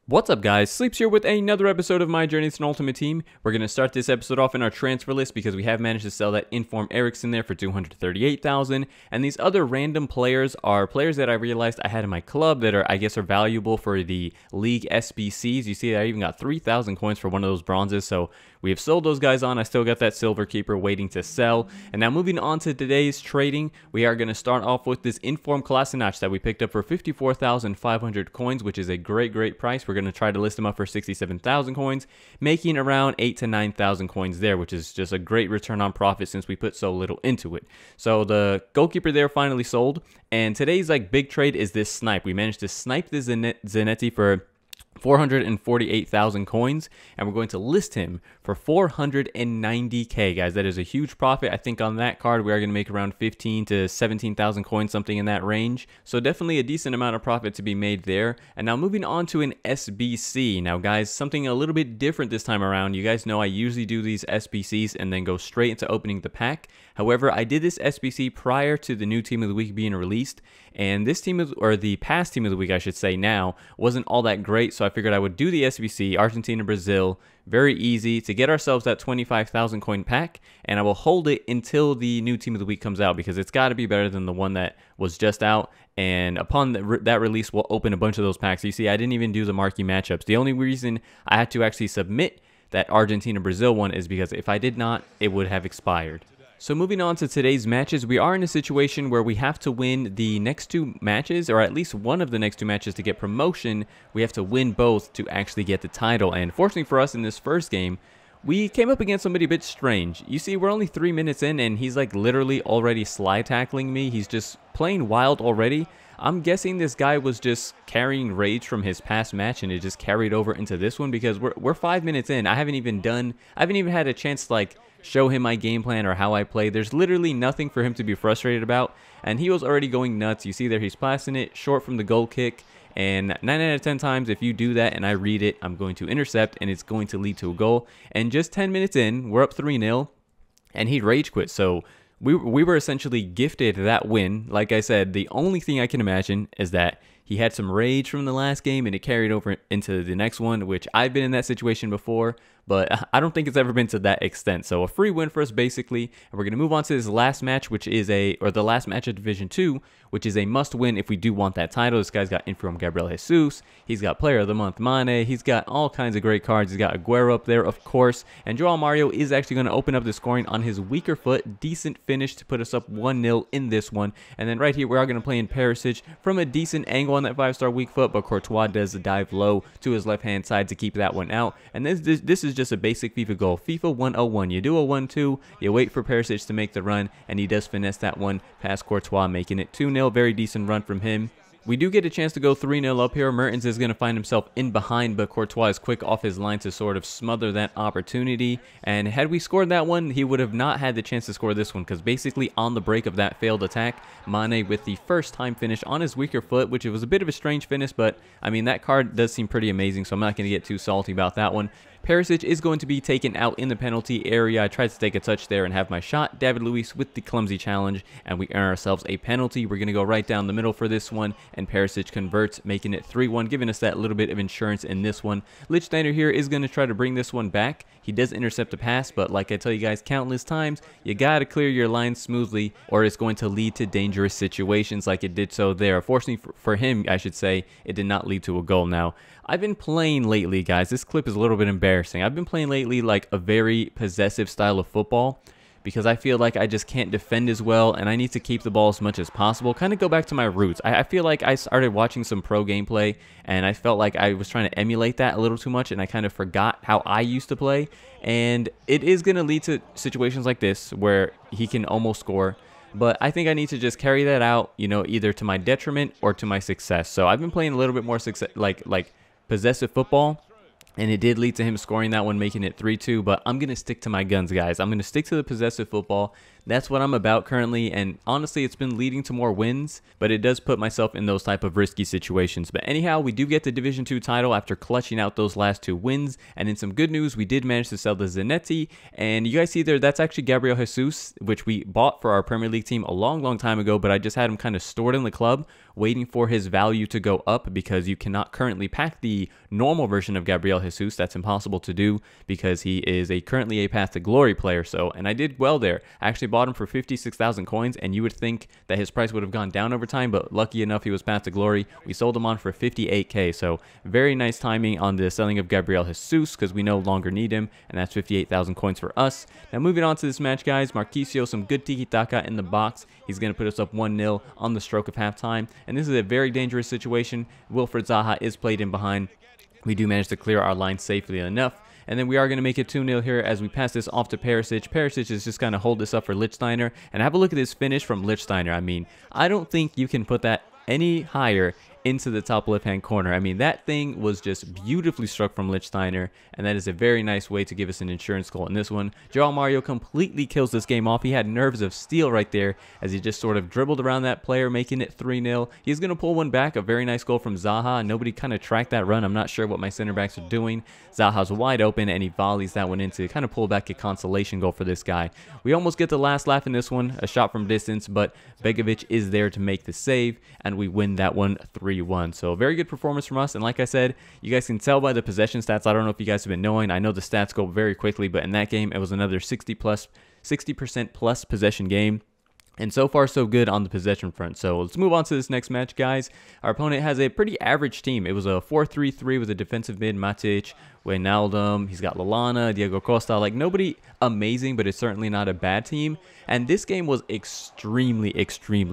What's up, guys? Sleepz here with another episode of My Journey to an Ultimate Team. We're going to start this episode off in our transfer list because we have managed to sell that Inform Ericsson there for $238,000. And these other random players are players that I realized I had in my club that are, I guess, are valuable for the league SBCs. You see, I even got 3,000 coins for one of those bronzes. So we have sold those guys on. I still got that Silver Keeper waiting to sell. And now moving on to today's trading, we are going to start off with this Inform Kolasinac that we picked up for 54,500 coins, which is a great price. We're going to try to list them up for 67,000 coins, making around 8 to 9,000 coins there, which is just a great return on profit since we put so little into it. So the goalkeeper there finally sold, and today's big trade is this snipe. We managed to snipe the Zanetti for 448,000 coins, and we're going to list him for 490k, guys. That is a huge profit. I think on that card we are going to make around 15 to 17,000 coins, something in that range. So definitely a decent amount of profit to be made there. And now moving on to an SBC. Now, guys, something a little bit different this time around. You guys know I usually do these SBCs and then go straight into opening the pack. However, I did this SBC prior to the new team of the week being released, and this team or the past team of the week, I should say now, wasn't all that great. So I figured I would do the SBC, Argentina, Brazil, very easy to get ourselves that 25,000 coin pack, and I will hold it until the new team of the week comes out because it's got to be better than the one that was just out. And upon that release, we'll open a bunch of those packs. You see, I didn't even do the marquee matchups. The only reason I had to actually submit that Argentina-Brazil one is because if I did not, it would have expired. So moving on to today's matches, we are in a situation where we have to win the next two matches, or at least one of the next two matches to get promotion. We have to win both to actually get the title. And fortunately for us in this first game, we came up against somebody a bit strange. You see, we're only 3 minutes in and he's literally already slide tackling me. He's just playing wild already. I'm guessing this guy was just carrying rage from his past match and it just carried over into this one because we're 5 minutes in. I haven't even had a chance to show him my game plan or how I play. There's literally nothing for him to be frustrated about, and he was already going nuts. You see there, he's passing it short from the goal kick, and 9 out of 10 times if you do that and I read it, I'm going to intercept and it's going to lead to a goal. And just 10 minutes in, we're up 3-0 and he rage quit. So we were essentially gifted that win. Like I said, the only thing I can imagine is that he had some rage from the last game and it carried over into the next one, which I've been in that situation before, but I don't think it's ever been to that extent. So a free win for us basically, and we're going to move on to this last match, which is the last match of Division 2, which is a must win if we do want that title. This guy's got Inform Gabriel Jesus, he's got Player of the Month Mane, he's got all kinds of great cards, he's got Aguero up there of course, and Joao Mario is actually going to open up the scoring on his weaker foot. Decent finish to put us up 1-0 in this one. And then right here we are going to play in Perisic from a decent angle on that 5-star weak foot, but Courtois does the dive low to his left hand side to keep that one out. And this is just a basic FIFA goal. FIFA 101. You do a 1-2, you wait for Perisic to make the run, and he does finesse that one past Courtois, making it 2-0. Very decent run from him. We do get a chance to go 3-0 up here. Mertens is going to find himself in behind, but Courtois is quick off his line to sort of smother that opportunity. And had we scored that one, he would have not had the chance to score this one, because basically on the break of that failed attack, Mane with the first time finish on his weaker foot, which it was a bit of a strange finish, but I mean, that card does seem pretty amazing, so I'm not going to get too salty about that one. Perisic is going to be taken out in the penalty area. I tried to take a touch there and have my shot. David Luiz with the clumsy challenge, and we earn ourselves a penalty. We're going to go right down the middle for this one, and Perisic converts, making it 3-1, giving us that little bit of insurance in this one. Lichtsteiner here is going to try to bring this one back. He does intercept a pass, but like I tell you guys countless times, you got to clear your lines smoothly or it's going to lead to dangerous situations like it did so there. Fortunately for him, I should say, it did not lead to a goal. Now, I've been playing lately, guys. This clip is a little bit embarrassing. I've been playing lately a very possessive style of football because I feel like I just can't defend as well and I need to keep the ball as much as possible. Kind of go back to my roots. I feel like I started watching some pro gameplay and I felt like I was trying to emulate that a little too much and I kind of forgot how I used to play. And it is going to lead to situations like this where he can almost score. But I think I need to just carry that out, you know, either to my detriment or to my success. So I've been playing a little bit more like possessive football, and it did lead to him scoring that one, making it 3-2, but I'm going to stick to my guns, guys. I'm going to stick to the possessive football. That's what I'm about currently, and honestly, it's been leading to more wins, but it does put myself in those type of risky situations. But anyhow, we do get the Division 2 title after clutching out those last 2 wins, and in some good news, we did manage to sell the Zanetti, and you guys see there, that's actually Gabriel Jesus, which we bought for our Premier League team a long time ago, but I just had him kind of stored in the club, waiting for his value to go up because you cannot currently pack the normal version of Gabriel Jesus. That's impossible to do because he is currently a Path to Glory player. So, and I did well there. I actually bought him for 56,000 coins, and you would think that his price would have gone down over time, but lucky enough, he was Path to Glory. We sold him on for 58k. So very nice timing on the selling of Gabriel Jesus because we no longer need him, and that's 58,000 coins for us. Now moving on to this match, guys, Marquisio, some good tiki-taka in the box. He's going to put us up 1-0 on the stroke of halftime, and this is a very dangerous situation. Wilfried Zaha is played in behind. We do manage to clear our line safely enough, and then we are going to make it 2-0 here as we pass this off to Perisic. Perisic is just going to hold this up for Lichtsteiner, and have a look at this finish from Lichtsteiner. I mean, I don't think you can put that any higher into the top left-hand corner. I mean, that thing was just beautifully struck from Lichtsteiner, and that is a very nice way to give us an insurance goal in this one. Joao Mario completely kills this game off. He had nerves of steel right there as he just sort of dribbled around that player, making it 3-0. He's going to pull one back. A very nice goal from Zaha. Nobody kind of tracked that run. I'm not sure what my center backs are doing. Zaha's wide open, and he volleys that one in to kind of pull back a consolation goal for this guy. We almost get the last laugh in this one, a shot from distance, but Begovic is there to make the save, and we win that one 3-1. So very good performance from us, and like I said, you guys can tell by the possession stats. I don't know if you guys have been knowing. I know the stats go very quickly, but in that game, it was another 60% plus possession game. And so far, so good on the possession front. So let's move on to this next match, guys. Our opponent has a pretty average team. It was a 4-3-3 with a defensive mid, Matic, Wijnaldum. He's got Lallana, Diego Costa. Like, nobody amazing, but it's certainly not a bad team. And this game was extremely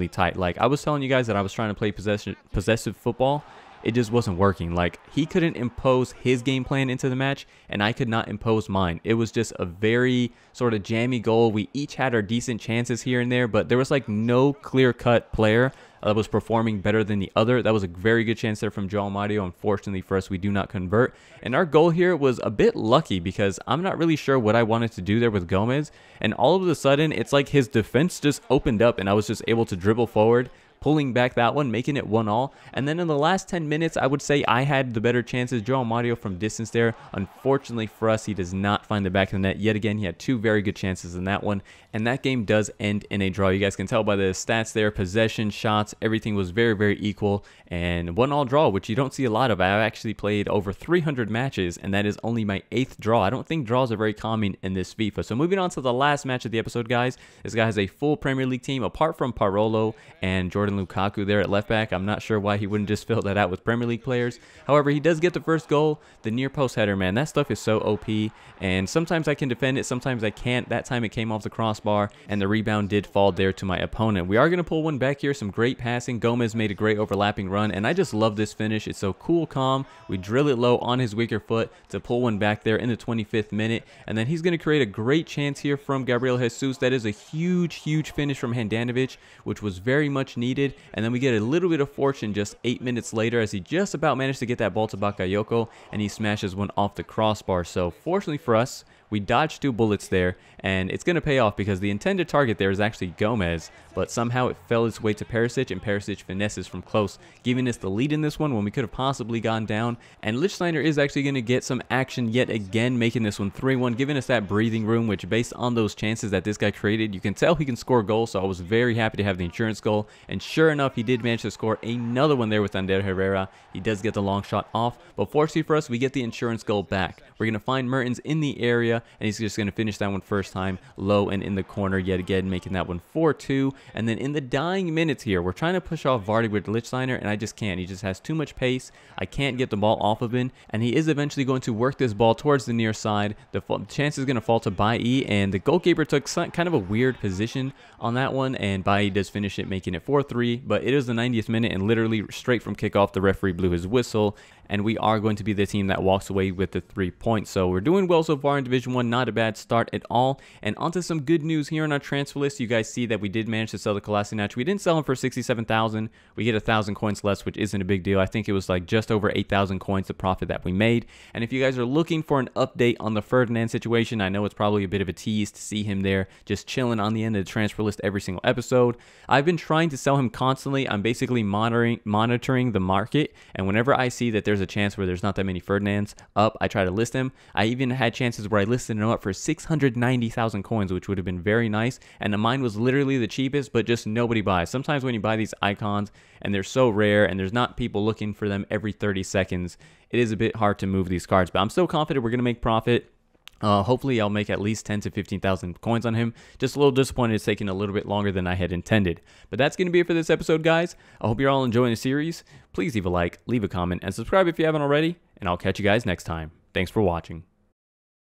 tight. Like, I was telling you guys that I was trying to play possessive football. It just wasn't working. Like, he couldn't impose his game plan into the match, and I could not impose mine. It was just a very sort of jammy goal. We each had our decent chances here and there, but there was like no clear-cut player that was performing better than the other. That was a very good chance there from Joao Mario. Unfortunately for us, we do not convert. And our goal here was a bit lucky because I'm not really sure what I wanted to do there with Gomez. And all of a sudden, it's like his defense just opened up, and I was just able to dribble forward, pulling back that one, making it 1-1. And then in the last 10 minutes, I would say I had the better chances. Joao Mario from distance there. Unfortunately for us, he does not find the back of the net. Yet again, he had 2 very good chances in that one. And that game does end in a draw. You guys can tell by the stats there. Possession, shots, everything was very equal. And 1-1 draw, which you don't see a lot of. I've actually played over 300 matches, and that is only my 8th draw. I don't think draws are very common in this FIFA. So moving on to the last match of the episode, guys. This guy has a full Premier League team, apart from Parolo and Jordan Lukaku there at left back. I'm not sure why he wouldn't just fill that out with Premier League players. However, he does get the first goal. The near post header, man, that stuff is so OP, and sometimes I can defend it, sometimes I can't. That time it came off the crossbar, and the rebound did fall there to my opponent. We are going to pull one back here. Some great passing. Gomez made a great overlapping run, and I just love this finish. It's so cool, calm. We drill it low on his weaker foot to pull one back there in the 25th minute, and then he's going to create a great chance here from Gabriel Jesus. That is a huge finish from Handanovic, which was very much needed. And then we get a little bit of fortune just 8 minutes later as he just about managed to get that ball to Bakayoko, and he smashes one off the crossbar. So fortunately for us, we dodged 2 bullets there, and it's going to pay off because the intended target there is actually Gomez, but somehow it fell its way to Perisic, and Perisic finesses from close, giving us the lead in this one when we could have possibly gone down. And Lichtsteiner is actually going to get some action yet again, making this one 3-1, giving us that breathing room, which based on those chances that this guy created, you can tell he can score goals, so I was very happy to have the insurance goal. And sure enough, he did manage to score another one there with Ander Herrera. He does get the long shot off, but fortunately for us, we get the insurance goal back. We're going to find Mertens in the area, and he's just going to finish that one first time, low and in the corner yet again, making that one 4-2. And then in the dying minutes here, we're trying to push off Vardy with Lichtsteiner, and I just can't. He just has too much pace. I can't get the ball off of him, and he is eventually going to work this ball towards the near side. The chance is going to fall to Bailly, and the goalkeeper took kind of a weird position on that one, and Bailly does finish it, making it 4-3. But it is the 90th minute, and literally straight from kickoff, the referee blew his whistle, and we are going to be the team that walks away with the 3 points. So we're doing well so far in Division 1, not a bad start at all. And onto some good news here on our transfer list. You guys see that we did manage to sell the Kolasinac. We didn't sell him for 67,000. We get 1,000 coins less, which isn't a big deal. I think it was like just over 8,000 coins the profit that we made. And if you guys are looking for an update on the Ferdinand situation, I know it's probably a bit of a tease to see him there just chilling on the end of the transfer list every single episode. I've been trying to sell him constantly. I'm basically monitoring the market, and whenever I see that there's a chance where there's not that many Ferdinands up, I try to list him. I even had chances where I listed him up for 690,000 coins, which would have been very nice, and mine was literally the cheapest, but just nobody buys. Sometimes when you buy these icons and they're so rare and there's not people looking for them every 30 seconds, it is a bit hard to move these cards, but I'm still confident we're going to make profit. Hopefully I'll make at least 10 to 15,000 coins on him. Just a little disappointed it's taking a little bit longer than I had intended. But that's going to be it for this episode, guys. I hope you're all enjoying the series. Please leave a like, leave a comment, and subscribe if you haven't already, and I'll catch you guys next time. Thanks for watching.